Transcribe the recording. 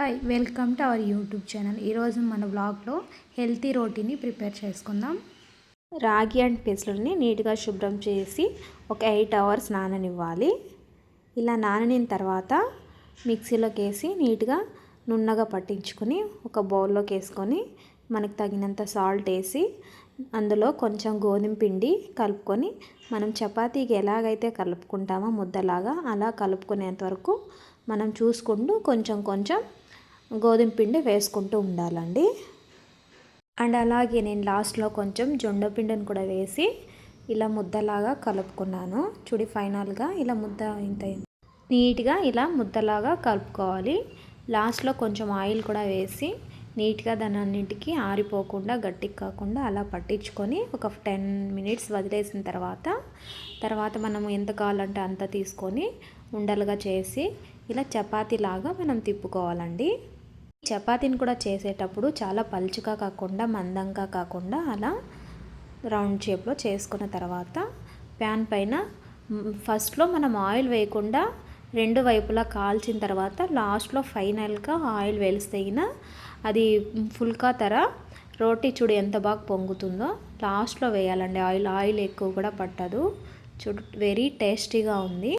Hi welcome to our YouTube channel. ఈరోజు మన బ్లాగ్లో హెల్తీ రోటీని ప్రిపేర్ చేసుకుందాం. రాగి అండ్ పెసలని నీట్గా శుభ్రం చేసి ఒక 8 అవర్స్ నాననివ్వాలి. ఇలా నాననిన తర్వాత మిక్సీలోకి వేసి నీట్గా నున్నగా పట్టించుకొని ఒక బౌల్లోకి వేసుకొని మనకు తగినంత సాల్ట్ వేసి అందులో కొంచెం గోధుమ పిండి కలుపుకొని మనం చపాతీకి ఎలాగైతే కలుపుకుంటామో ముద్దలాగా అలా కలుపుకునేంత వరకు మనం చూసుకుంటూ కొంచెం కొంచెం గోధుమ పిండి వేసుకుంటూ ఉండాలండి. అండ్ అలాగే నేను లాస్ట్లో కొంచెం జొండ పిండిని కూడా వేసి ఇలా ముద్దలాగా కలుపుకున్నాను. చూడి ఫైనల్గా ఇలా ముద్ద ఇంత నీట్గా ఇలా ముద్దలాగా కలుపుకోవాలి. లాస్ట్లో కొంచెం ఆయిల్ కూడా వేసి నీట్గా దాని అన్నింటికి ఆరిపోకుండా గట్టిగా కాకుండా అలా పట్టించుకొని ఒక 10 మినిట్స్ వదిలేసిన తర్వాత మనం ఎంత కావాలంటే అంత తీసుకొని ఉండలుగా చేసి ఇలా చపాతీలాగా మనం తిప్పుకోవాలండి. చపాతీని కూడా చేసేటప్పుడు చాలా పలుచగా కాకుండా మందంగా కాకుండా అలా రౌండ్ షేప్లో చేసుకున్న తర్వాత ప్యాన్ పైన ఫస్ట్లో మనం ఆయిల్ వేయకుండా 2 వైపులా కాల్చిన తర్వాత లాస్ట్లో ఫైనల్గా ఆయిల్ వేలిస్తేగిన అది ఫుల్కా తర రోటీ చూడు ఎంత బాగా పొంగుతుందో లాస్ట్లో వేయాలండి. ఆయిల్ ఎక్కువ కూడా పట్టదు. చూడు వెరీ టేస్టీగా ఉంది.